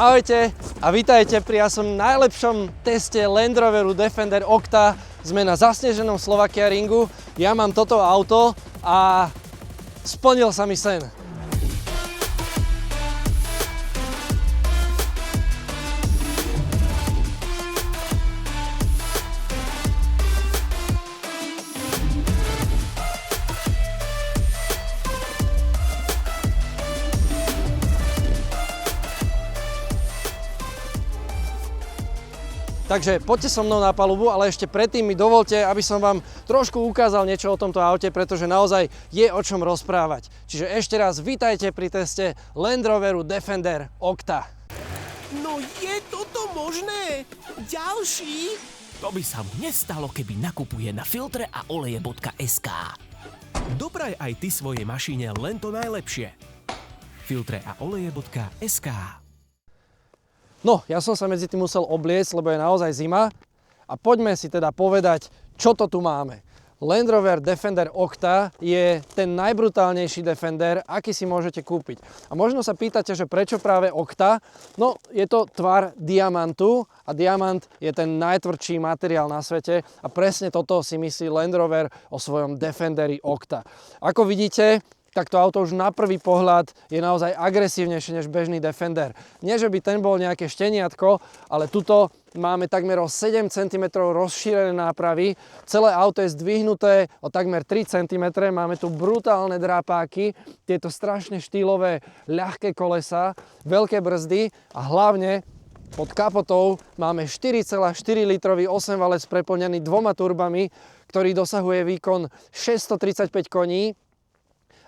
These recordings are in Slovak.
Ahojte a vítajte pri najlepšom teste Land Roveru Defender Octa. Sme na zasneženom Slovakia ringu. Ja mám toto auto a splnil sa mi sen. Takže poďte so mnou na palubu, ale ešte predtým mi dovolte, aby som vám trošku ukázal niečo o tomto aute, pretože naozaj je o čom rozprávať. Čiže ešte raz vítajte pri teste Land Roveru Defender Octa. No je toto možné? Ďalší? To by sa mu nestalo, keby nakupuje na filtreaoleje.sk. Dopraj aj ty svojej mašine len to najlepšie. filtreaoleje.sk. No, ja som sa medzi tým musel obliecť, lebo je naozaj zima. A poďme si teda povedať, čo to tu máme. Land Rover Defender Octa je ten najbrutálnejší Defender, aký si môžete kúpiť. A možno sa pýtate, že prečo práve Octa? No, je to tvar diamantu a diamant je ten najtvrdší materiál na svete a presne toto si myslí Land Rover o svojom Defenderi Octa. Ako vidíte, tak to auto už na prvý pohľad je naozaj agresívnejšie než bežný Defender. Nie, že by ten bol nejaké šteniatko, ale tuto máme takmer o 7 cm rozšírené nápravy. Celé auto je zdvihnuté o takmer 3 cm. Máme tu brutálne drápáky, tieto strašne štýlové ľahké kolesá, veľké brzdy a hlavne pod kapotou máme 4,4 litrový 8-valec preplnený dvoma turbami, ktorý dosahuje výkon 635 koní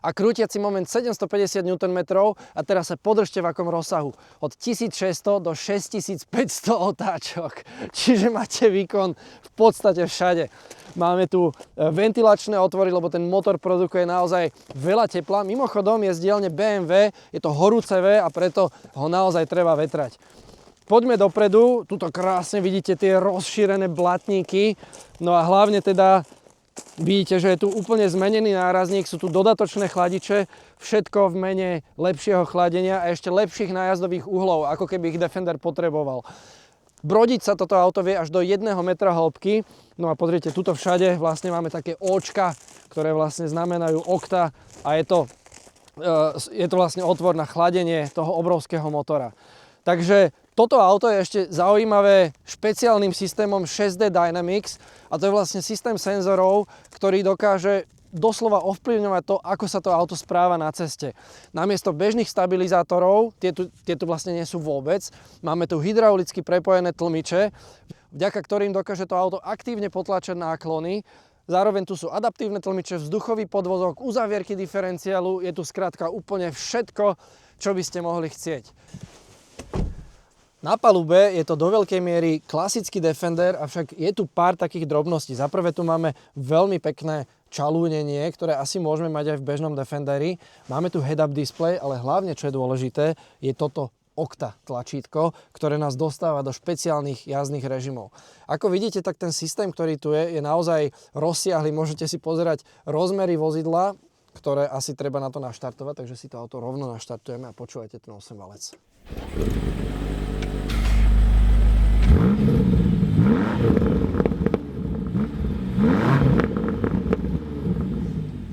a krútiaci moment 750 Nm a teraz sa podržte v akom rozsahu. Od 1600 do 6500 otáčok. Čiže máte výkon v podstate všade. Máme tu ventilačné otvory, lebo ten motor produkuje naozaj veľa tepla. Mimochodom je z dielne BMW, je to horúcevé a preto ho naozaj treba vetrať. Poďme dopredu, tuto krásne vidíte tie rozšírené blatníky, no a hlavne teda vidíte, že je tu úplne zmenený nárazník, sú tu dodatočné chladiče, všetko v mene lepšieho chladenia a ešte lepších nájazdových uhlov, ako keby ich Defender potreboval. Brodiť sa toto auto vie až do 1 metra hĺbky, no a pozrite, tuto všade vlastne máme také óčka, ktoré vlastne znamenajú Octa a je to vlastne otvor na chladenie toho obrovského motora. Takže toto auto je ešte zaujímavé špeciálnym systémom 6D Dynamics a to je vlastne systém senzorov, ktorý dokáže doslova ovplyvňovať to, ako sa to auto správa na ceste. Namiesto bežných stabilizátorov, tie tu vlastne nie sú vôbec, máme tu hydraulicky prepojené tlmiče, vďaka ktorým dokáže to auto aktívne potlačať náklony. Zároveň tu sú adaptívne tlmiče, vzduchový podvozok, uzávierky diferenciálu, je tu skrátka úplne všetko, čo by ste mohli chcieť. Na palube je to do veľkej miery klasický Defender, avšak je tu pár takých drobností. Za prvé tu máme veľmi pekné čalúnenie, ktoré asi môžeme mať aj v bežnom Defenderi. Máme tu head-up display, ale hlavne, čo je dôležité, je toto Octa tlačítko, ktoré nás dostáva do špeciálnych jazdných režimov. Ako vidíte, tak ten systém, ktorý tu je naozaj rozsiahly. Môžete si pozerať rozmery vozidla, ktoré asi treba na to naštartovať, takže si to auto rovno naštartujeme a počúvajte ten 8-valec.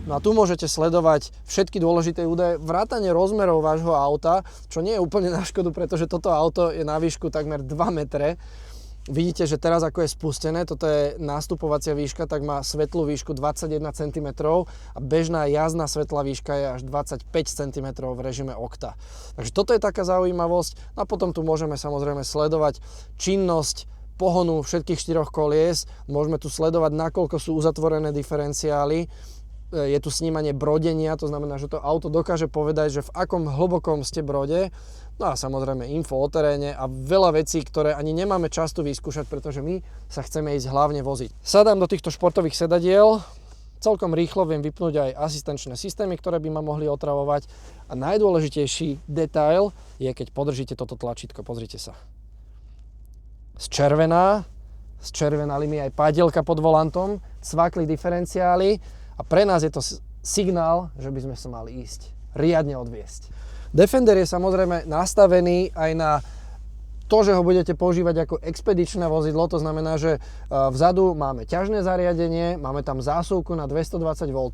No a tu môžete sledovať všetky dôležité údaje, vrátane rozmerov vášho auta, čo nie je úplne na škodu, pretože toto auto je na výšku takmer 2 metre. Vidíte, že teraz ako je spustené, toto je nástupovacia výška, tak má svetlú výšku 21 cm a bežná jazdná svetlá výška je až 25 cm v režime Octa. Takže toto je taká zaujímavosť. A potom tu môžeme samozrejme sledovať činnosť pohonu všetkých 4 kolies. Môžeme tu sledovať, nakoľko sú uzatvorené diferenciály. Je tu snímanie brodenia, to znamená, že to auto dokáže povedať, že v akom hlbokom ste brode. No a samozrejme info o teréne a veľa vecí, ktoré ani nemáme často vyskúšať, pretože my sa chceme ísť hlavne voziť. Sadám do týchto športových sedadiel, celkom rýchlo viem vypnúť aj asistenčné systémy, ktoré by ma mohli otravovať. A najdôležitejší detail je, keď podržíte toto tlačítko, pozrite sa. Zčervenali mi aj pádielka pod volantom, cvakli diferenciály, a pre nás je to signál, že by sme sa mali ísť riadne odviesť. Defender je samozrejme nastavený aj na to, že ho budete používať ako expedičné vozidlo, to znamená, že vzadu máme ťažné zariadenie, máme tam zásuvku na 220 V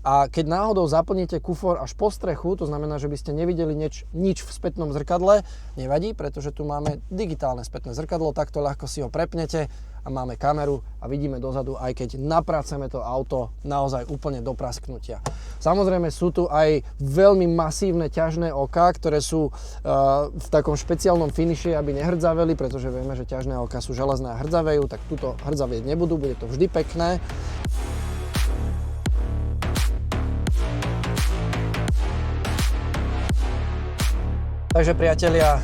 a keď náhodou zaplníte kufor až po strechu, to znamená, že by ste nevideli nič v spätnom zrkadle, nevadí, pretože tu máme digitálne spätné zrkadlo, takto ľahko si ho prepnete a máme kameru a vidíme dozadu, aj keď napraceme to auto naozaj úplne do prasknutia. Samozrejme sú tu aj veľmi masívne ťažné oká, ktoré sú v takom špeciálnom finiši, aby nehrdzaveli, pretože vieme, že ťažné oká sú železné a hrdzavejú, tak túto hrdzavieť nebudú, bude to vždy pekné. Takže priatelia,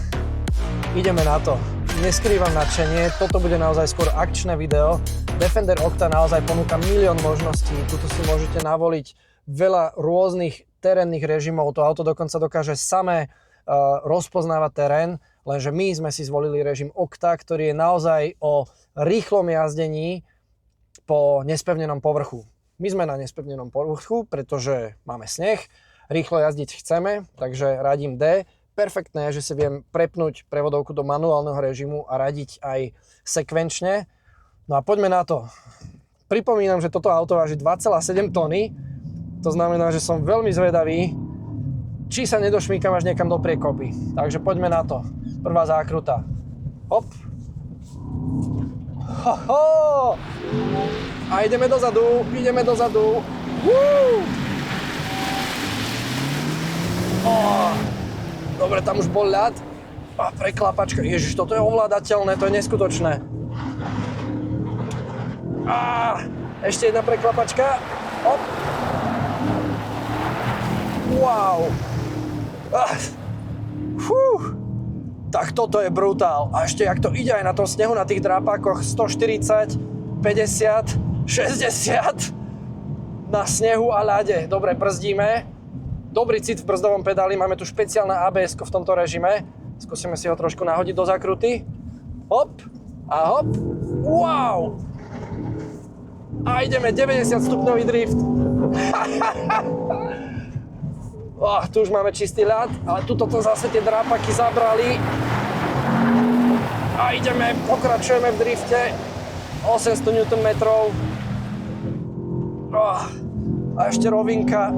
ideme na to. Neskrývam nadšenie, toto bude naozaj skôr akčné video. Defender Octa naozaj ponúka milión možností, tuto si môžete navoliť veľa rôznych terénnych režimov, to auto dokonca dokáže samé rozpoznávať terén, lenže my sme si zvolili režim Octa, ktorý je naozaj o rýchlom jazdení po nespevnenom povrchu. My sme na nespevnenom povrchu, pretože máme sneh, rýchlo jazdiť chceme, takže radím D. Perfektné je, že si viem prepnúť prevodovku do manuálneho režimu a radiť aj sekvenčne. No a poďme na to. Pripomínam, že toto auto váži 2,7 tony. To znamená, že som veľmi zvedavý, či sa nedošmýkam až niekam do priekopy. Takže poďme na to. Prvá zákruta. Hop. Hoho! A ideme dozadu, Dobre, tam už bol ľad. A preklapačka. Ježiš, toto je ovládateľné, to je neskutočné. Ešte jedna preklapačka. Hop. Wow. Tak toto je brutál. A ešte, jak to ide aj na tom snehu, na tých drápákoch 140, 50, 60 na snehu a ľade. Dobre, brzdíme. Dobrý cit v brzdovom pedáli, máme tu špeciálne ABS v tomto režime. Skúsime si ho trošku nahodiť do zákruty. Hop a hop. Wow! A ideme 90 stupňový drift. Tu už máme čistý ľad, ale tuto zase tie drápaky zabrali. A pokračujeme v drifte. 800 Nm. A ešte rovinka.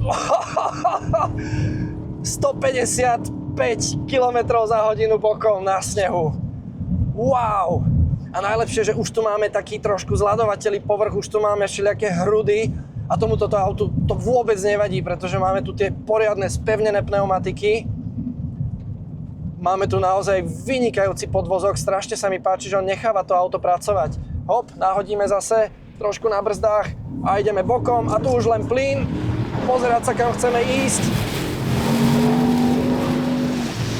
155 km za hodinu bokom na snehu. Wow! A najlepšie, že už tu máme taký trošku zľadovateľný povrch, už tu máme všelijaké hrudy a tomuto autu to vôbec nevadí, pretože máme tu tie poriadne spevnené pneumatiky. Máme tu naozaj vynikajúci podvozok, strašne sa mi páči, že on necháva to auto pracovať. Hop, nahodíme zase, trošku na brzdách a ideme bokom a tu už len plyn. Pozerať sa, kam chceme ísť.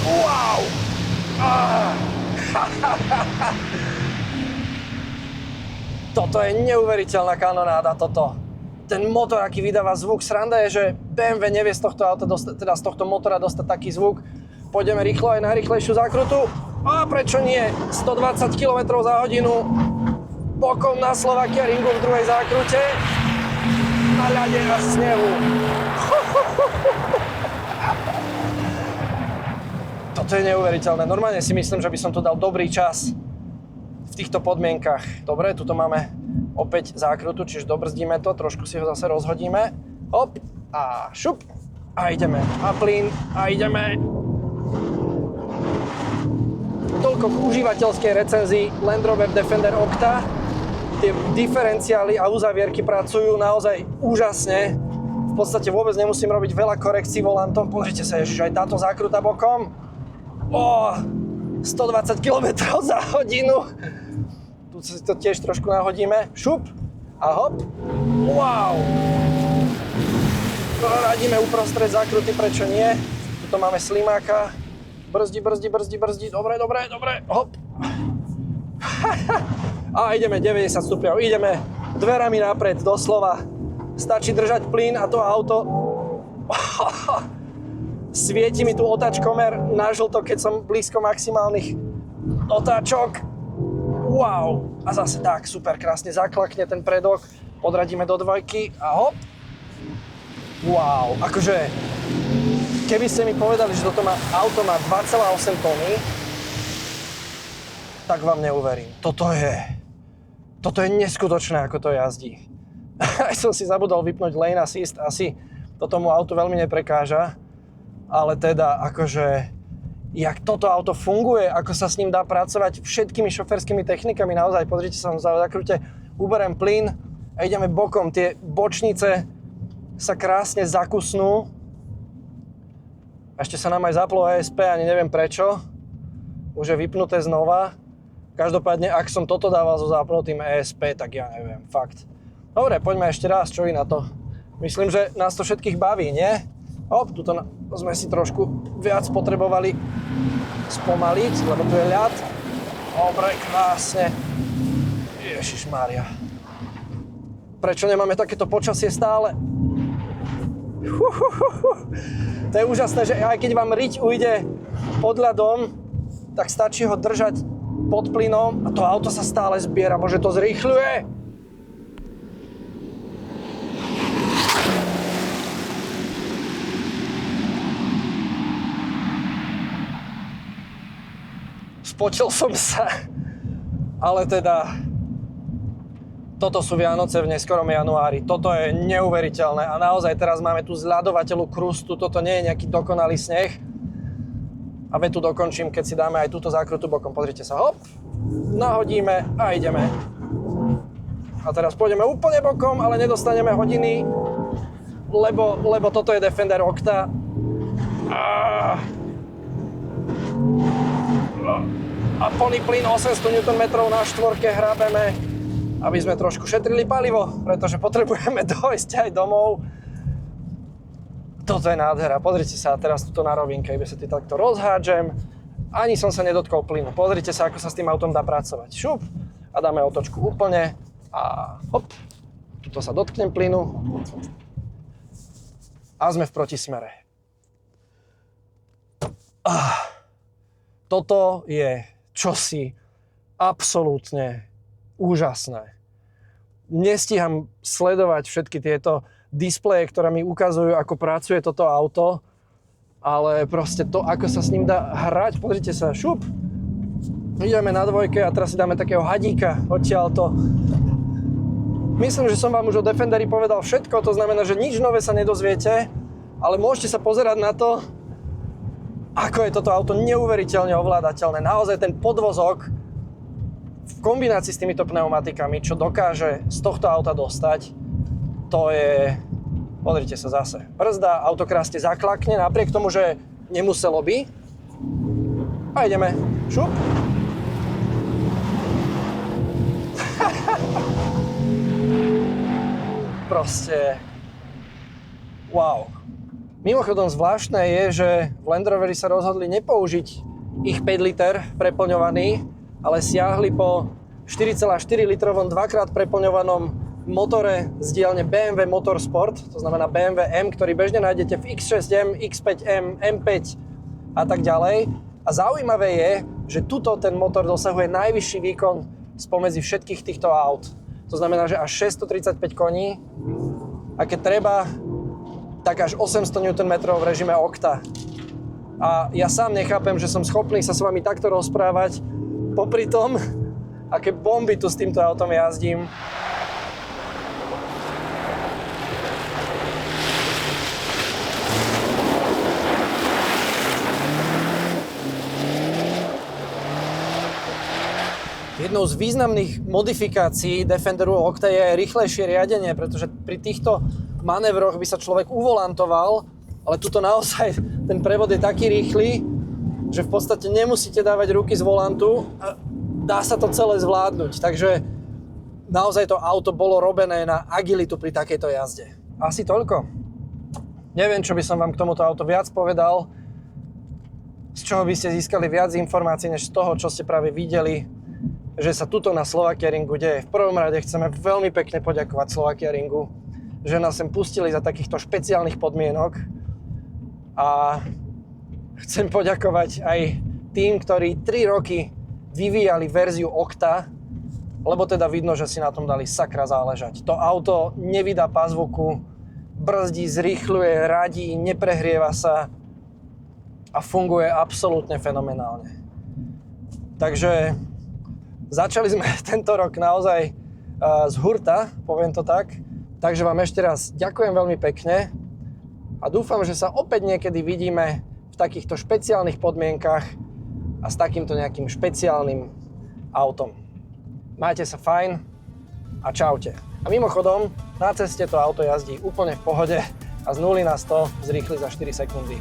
Wow! Toto je neuveriteľná kanonáda, toto. Ten motor, aký vydáva zvuk, sranda je, že BMW nevie z tohto auta z tohto motora dostať taký zvuk. Pôjdeme rýchlo aj na rýchlejšiu zákrutu. A prečo nie? 120 km za hodinu. Bokom na Slovakia Ringu v druhej zákrute. Na ľade a snehu. Toto je neuveriteľné. Normálne si myslím, že by som tu dal dobrý čas v týchto podmienkach. Dobre, tuto máme opäť zákrutu, čiže dobrzdíme to, trošku si ho zase rozhodíme. Hop a šup. A ideme. A plyn. A ideme. Toľko k užívateľskej recenzii Land Rover Defender Octa. Tie diferenciály a uzavierky pracujú naozaj úžasne. V podstate vôbec nemusím robiť veľa korekcií volantom. Pozrite sa, ježiš, aj táto zákruta bokom. 120 km za hodinu. Tu si to tiež trošku nahodíme. Šup a hop. Wow. Radíme uprostred zákruty, prečo nie. Tuto máme slimáka. Brzdi. Dobre. Hop. A ideme 90 stupňov, ideme dverami napred, doslova. Stačí držať plyn a to auto svieti mi tu otáčkomer na žlto, keď som blízko maximálnych otáčok. Wow! A zase tak, super, krásne zaklakne ten predok, podradíme do dvojky a hop. Wow, akože keby ste mi povedali, že toto auto má 2,8 tony, tak vám neuverím. Toto je neskutočné, ako to jazdí. Aj som si zabudol vypnúť lane assist, asi to tomu autu veľmi neprekáža, ale teda akože jak toto auto funguje, ako sa s ním dá pracovať všetkými šoférskými technikami, naozaj, pozrite sa, v zakrute uberiem plyn a ideme bokom, tie bočnice sa krásne zakusnú. Ešte sa nám aj zaplo ESP, ani neviem prečo, už je vypnuté znova. Každopádne, ak som toto dával so zapnutým ESP, tak ja neviem, fakt. Dobre, poďme ešte raz, čo vy na to? Myslím, že nás to všetkých baví, nie? Hop, tuto sme si trošku viac potrebovali spomaliť, lebo tu je ľad. Dobre, krásne. Ježišmária. Prečo nemáme takéto počasie stále? To je úžasné, že aj keď vám riť ujde pod ľadom, tak stačí ho držať pod plynom a to auto sa stále zbiera, môže to zrýchľuje. Spočil som sa, ale teda toto sú Vianoce v neskorom januári, toto je neuveriteľné a naozaj teraz máme tu zľadovateľu krustu, toto nie je nejaký dokonalý sneh. A vetu dokončím, keď si dáme aj túto zákrutu bokom, pozrite sa, hop, nahodíme a ideme. A teraz pôjdeme úplne bokom, ale nedostaneme hodiny, lebo toto je Defender Octa. A plný plyn 800 Nm na štvorke hrabeme, aby sme trošku šetrili palivo, pretože potrebujeme dojsť aj domov. Toto je nádhera, pozrite sa teraz tuto na rovinke, iba sa ty takto rozhádžem. Ani som sa nedotkol plynu, pozrite sa, ako sa s tým autom dá pracovať. Šup a dáme otočku úplne a hop, tuto sa dotknem plynu a sme v protismere. Toto je čosi absolútne úžasné. Nestíham sledovať všetky tieto displeje, ktoré mi ukazujú, ako pracuje toto auto, ale proste to, ako sa s ním dá hrať, pozrite sa, šup, ideme na dvojke a teraz si dáme takého hadíka odtiaľto. Myslím, že som vám už o Defenderi povedal všetko, to znamená, že nič nové sa nedozviete, ale môžete sa pozerať na to, ako je toto auto neuveriteľne ovládateľné. Naozaj ten podvozok v kombinácii s týmito pneumatikami, čo dokáže z tohto auta dostať, to je... Pozrite sa zase. Brzda, auto krásne zaklakne, napriek tomu, že nemuselo by. A ideme. Šup. Proste... Wow. Mimochodom zvláštne je, že v Land Roveri sa rozhodli nepoužiť ich 5 liter preplňovaný, ale siahli po 4,4 litrovom dvakrát preplňovanom motore z dielne BMW Motorsport, to znamená BMW M, ktorý bežne nájdete v X6M, X5M, M5 a tak ďalej. A zaujímavé je, že tuto ten motor dosahuje najvyšší výkon spomedzi všetkých týchto aut. To znamená, že až 635 koní a keď treba, tak až 800 Nm v režime Octa. A ja sám nechápem, že som schopný sa s vami takto rozprávať, popri tom, aké bomby tu s týmto autom jazdím. Jednou z významných modifikácií Defenderu Octa je rýchlejšie riadenie, pretože pri týchto manévroch by sa človek uvolantoval, ale tuto naozaj ten prevod je taký rýchly, že v podstate nemusíte dávať ruky z volantu a dá sa to celé zvládnuť. Takže naozaj to auto bolo robené na agilitu pri takejto jazde. Asi toľko. Neviem, čo by som vám k tomuto autu viac povedal, z čoho by ste získali viac informácií, než z toho, čo ste práve videli, že sa tuto na Slovakia Ringu deje. V prvom rade chceme veľmi pekne poďakovať Slovakia Ringu, že nás sem pustili za takýchto špeciálnych podmienok a chcem poďakovať aj tým, ktorí 3 roky vyvíjali verziu Octa, lebo teda vidno, že si na tom dali sakra záležať. To auto nevydá pazvuku, brzdí, zrýchľuje, radí, neprehrieva sa a funguje absolútne fenomenálne. Takže Začali sme tento rok naozaj z hurta, poviem to tak. Takže vám ešte raz ďakujem veľmi pekne a dúfam, že sa opäť niekedy vidíme v takýchto špeciálnych podmienkach a s takýmto nejakým špeciálnym autom. Majte sa fajn a čaute. A mimochodom, na ceste to auto jazdí úplne v pohode a z 0 na 100 zrýchli za 4 sekundy.